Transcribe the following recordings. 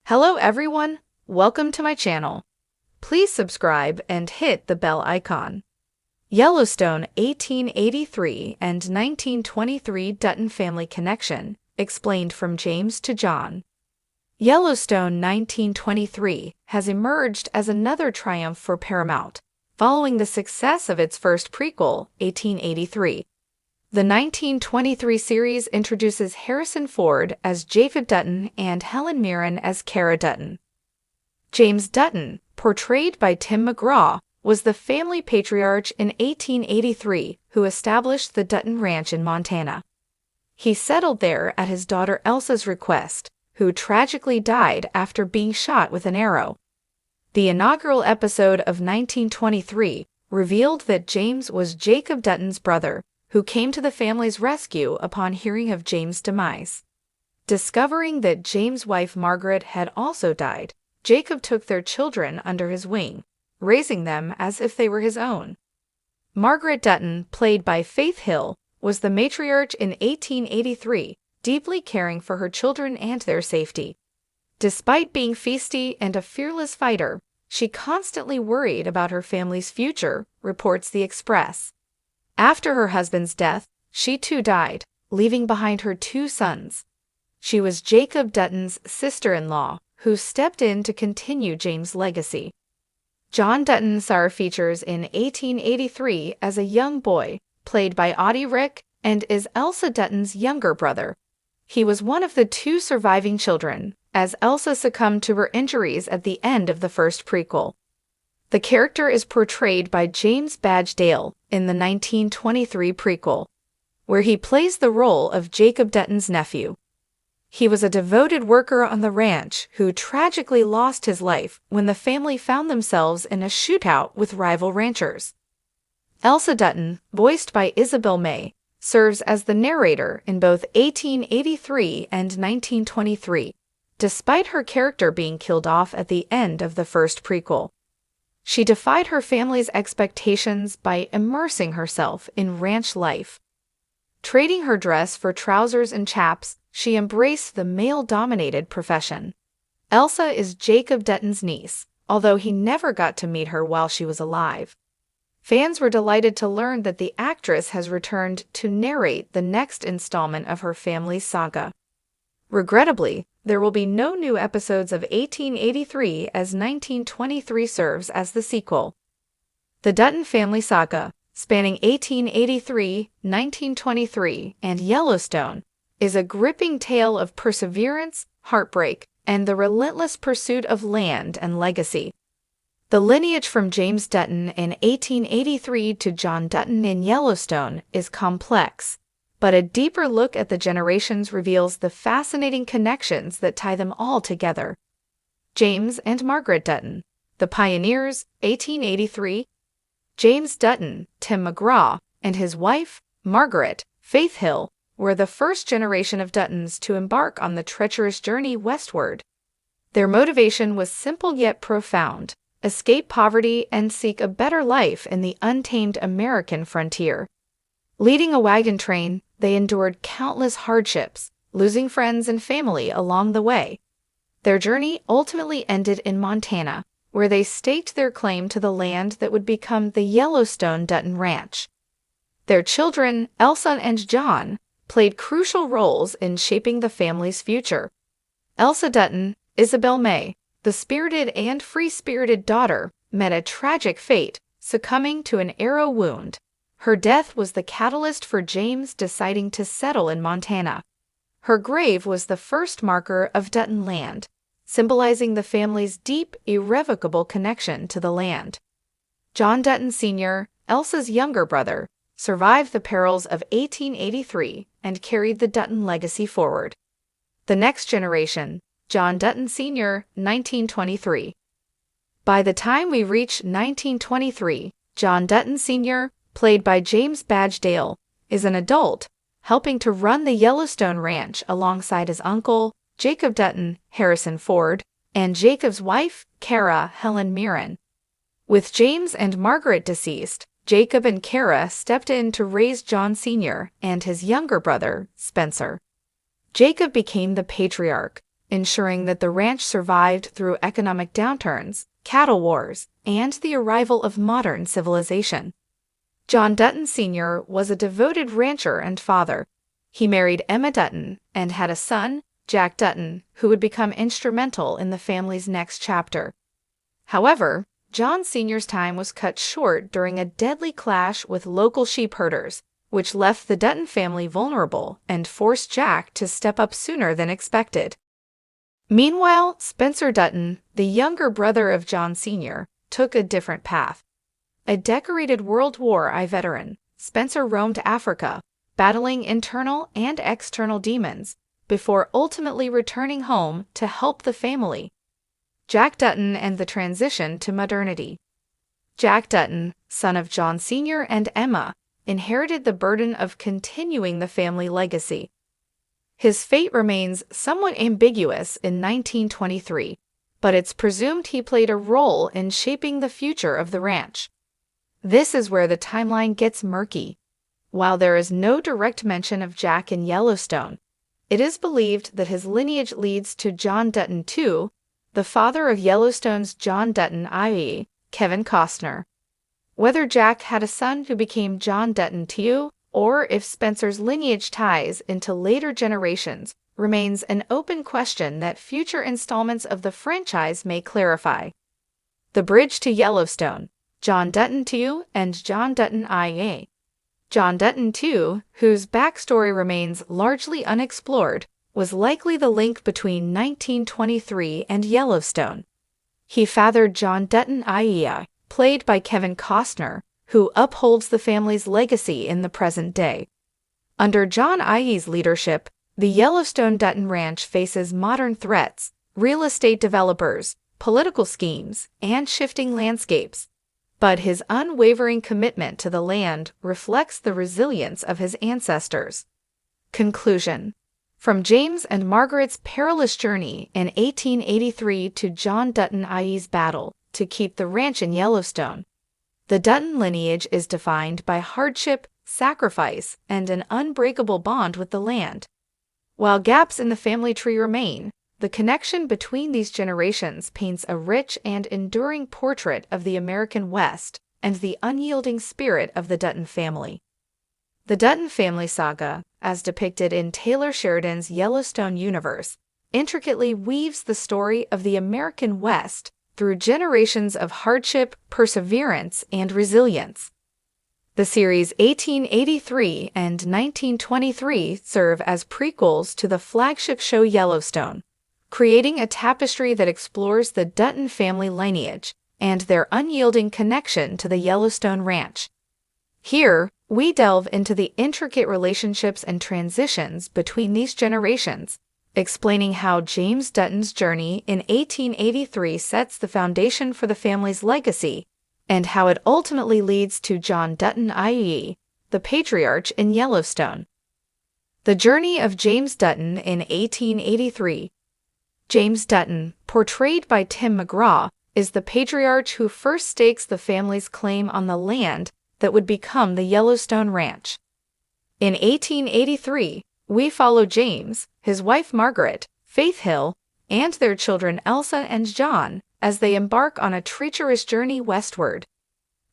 Hello everyone, welcome to my channel. Please subscribe and hit the bell icon. Yellowstone 1883 and 1923 Dutton family connection, explained from James to John. Yellowstone 1923 has emerged as another triumph for Paramount, following the success of its first prequel, 1883. The 1923 series introduces Harrison Ford as Jacob Dutton and Helen Mirren as Cara Dutton. James Dutton, portrayed by Tim McGraw, was the family patriarch in 1883 who established the Dutton Ranch in Montana. He settled there at his daughter Elsa's request, who tragically died after being shot with an arrow. The inaugural episode of 1923 revealed that James was Jacob Dutton's brother, who came to the family's rescue upon hearing of James' demise. Discovering that James' wife Margaret had also died, Jacob took their children under his wing, raising them as if they were his own. Margaret Dutton, played by Faith Hill, was the matriarch in 1883, deeply caring for her children and their safety. Despite being feisty and a fearless fighter, she constantly worried about her family's future, reports The Express. After her husband's death, she too died, leaving behind her two sons. She was Jacob Dutton's sister-in-law, who stepped in to continue James' legacy. John Dutton saw her features in 1883 as a young boy, played by Audie Rick, and is Elsa Dutton's younger brother. He was one of the two surviving children, as Elsa succumbed to her injuries at the end of the first prequel. The character is portrayed by James Badge Dale in the 1923 prequel, where he plays the role of Jacob Dutton's nephew. He was a devoted worker on the ranch who tragically lost his life when the family found themselves in a shootout with rival ranchers. Elsa Dutton, voiced by Isabel May, serves as the narrator in both 1883 and 1923, despite her character being killed off at the end of the first prequel. She defied her family's expectations by immersing herself in ranch life. Trading her dress for trousers and chaps, she embraced the male-dominated profession. Elsa is Jacob Dutton's niece, although he never got to meet her while she was alive. Fans were delighted to learn that the actress has returned to narrate the next installment of her family's saga. Regrettably, there will be no new episodes of 1883 as 1923 serves as the sequel. The Dutton family saga, spanning 1883, 1923, and Yellowstone, is a gripping tale of perseverance, heartbreak, and the relentless pursuit of land and legacy. The lineage from James Dutton in 1883 to John Dutton in Yellowstone is complex, but a deeper look at the generations reveals the fascinating connections that tie them all together. James and Margaret Dutton, the pioneers, 1883. James Dutton, Tim McGraw, and his wife, Margaret, Faith Hill, were the first generation of Duttons to embark on the treacherous journey westward. Their motivation was simple yet profound: escape poverty and seek a better life in the untamed American frontier. Leading a wagon train, they endured countless hardships, losing friends and family along the way. Their journey ultimately ended in Montana, where they staked their claim to the land that would become the Yellowstone Dutton Ranch. Their children, Elsa and John, played crucial roles in shaping the family's future. Elsa Dutton, Isabel May, the spirited and free-spirited daughter, met a tragic fate, succumbing to an arrow wound. Her death was the catalyst for James deciding to settle in Montana. Her grave was the first marker of Dutton land, symbolizing the family's deep, irrevocable connection to the land. John Dutton Sr., Elsa's younger brother, survived the perils of 1883 and carried the Dutton legacy forward. The next generation, John Dutton Sr., 1923. By the time we reach 1923, John Dutton Sr., played by James Badge Dale, is an adult, helping to run the Yellowstone Ranch alongside his uncle, Jacob Dutton, Harrison Ford, and Jacob's wife, Cara Helen Mirren. With James and Margaret deceased, Jacob and Cara stepped in to raise John Sr. and his younger brother, Spencer. Jacob became the patriarch, ensuring that the ranch survived through economic downturns, cattle wars, and the arrival of modern civilization. John Dutton Sr. was a devoted rancher and father. He married Emma Dutton and had a son, Jack Dutton, who would become instrumental in the family's next chapter. However, John Sr.'s time was cut short during a deadly clash with local sheep herders, which left the Dutton family vulnerable and forced Jack to step up sooner than expected. Meanwhile, Spencer Dutton, the younger brother of John Sr., took a different path. A decorated World War I veteran, Spencer roamed Africa, battling internal and external demons, before ultimately returning home to help the family. Jack Dutton and the transition to modernity. Jack Dutton, son of John Sr. and Emma, inherited the burden of continuing the family legacy. His fate remains somewhat ambiguous in 1923, but it's presumed he played a role in shaping the future of the ranch. This is where the timeline gets murky. While there is no direct mention of Jack in Yellowstone, it is believed that his lineage leads to John Dutton II, the father of Yellowstone's John Dutton, i.e., Kevin Costner. Whether Jack had a son who became John Dutton II, or if Spencer's lineage ties into later generations, remains an open question that future installments of the franchise may clarify. The Bridge to Yellowstone, John Dutton II and John Dutton IA. John Dutton II, whose backstory remains largely unexplored, was likely the link between 1923 and Yellowstone. He fathered John Dutton IA, played by Kevin Costner, who upholds the family's legacy in the present day. Under John IE's leadership, the Yellowstone Dutton Ranch faces modern threats, real estate developers, political schemes, and shifting landscapes. But his unwavering commitment to the land reflects the resilience of his ancestors. Conclusion. From James and Margaret's perilous journey in 1883 to John Dutton IE's battle to keep the ranch in Yellowstone, the Dutton lineage is defined by hardship, sacrifice, and an unbreakable bond with the land. While gaps in the family tree remain, the connection between these generations paints a rich and enduring portrait of the American West and the unyielding spirit of the Dutton family. The Dutton family saga, as depicted in Taylor Sheridan's Yellowstone universe, intricately weaves the story of the American West through generations of hardship, perseverance, and resilience. The series 1883 and 1923 serve as prequels to the flagship show Yellowstone, creating a tapestry that explores the Dutton family lineage and their unyielding connection to the Yellowstone Ranch. Here, we delve into the intricate relationships and transitions between these generations, explaining how James Dutton's journey in 1883 sets the foundation for the family's legacy, and how it ultimately leads to John Dutton IE, the patriarch in Yellowstone. The journey of James Dutton in 1883. James Dutton, portrayed by Tim McGraw, is the patriarch who first stakes the family's claim on the land that would become the Yellowstone Ranch. In 1883, we follow James, his wife Margaret, Faith Hill, and their children Elsa and John as they embark on a treacherous journey westward.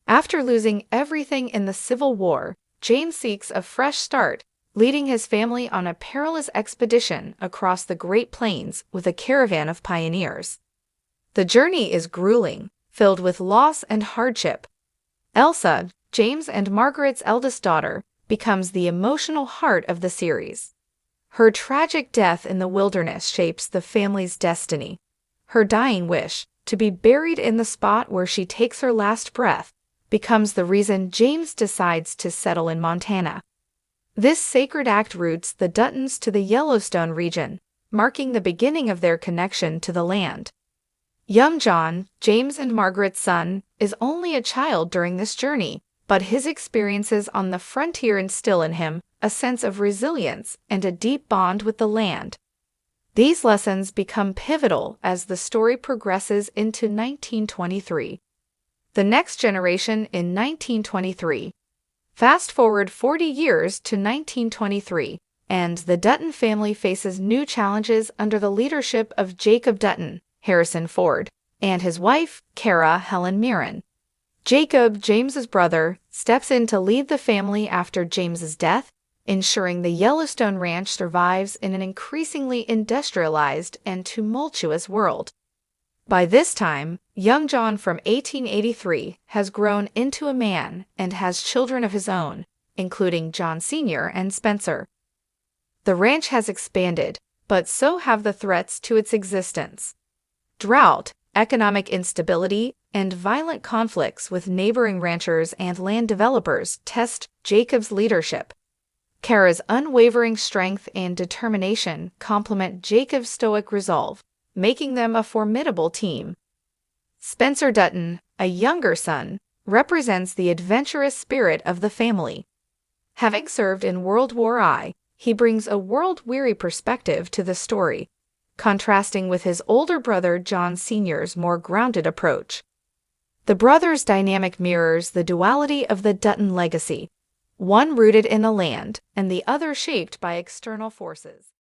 After losing everything in the Civil War, James seeks a fresh start, leading his family on a perilous expedition across the Great Plains with a caravan of pioneers. The journey is grueling, filled with loss and hardship. Elsa, James and Margaret's eldest daughter, becomes the emotional heart of the series. Her tragic death in the wilderness shapes the family's destiny. Her dying wish, to be buried in the spot where she takes her last breath, becomes the reason James decides to settle in Montana. This sacred act roots the Duttons to the Yellowstone region, marking the beginning of their connection to the land. Young John, James and Margaret's son, is only a child during this journey, but his experiences on the frontier instill in him a sense of resilience and a deep bond with the land. These lessons become pivotal as the story progresses into 1923. The next generation in 1923. Fast forward 40 years to 1923, and the Dutton family faces new challenges under the leadership of Jacob Dutton, Harrison Ford, and his wife, Kara Helen Mirren. Jacob, James's brother, steps in to lead the family after James's death, ensuring the Yellowstone Ranch survives in an increasingly industrialized and tumultuous world. By this time, young John from 1883 has grown into a man and has children of his own, including John Sr. and Spencer. The ranch has expanded, but so have the threats to its existence. Drought, economic instability, and violent conflicts with neighboring ranchers and land developers test Jacob's leadership. Kara's unwavering strength and determination complement Jacob's stoic resolve, making them a formidable team. Spencer Dutton, a younger son, represents the adventurous spirit of the family. Having served in World War I, he brings a world-weary perspective to the story, contrasting with his older brother John Sr.'s more grounded approach. The brothers' dynamic mirrors the duality of the Dutton legacy, one rooted in the land and the other shaped by external forces.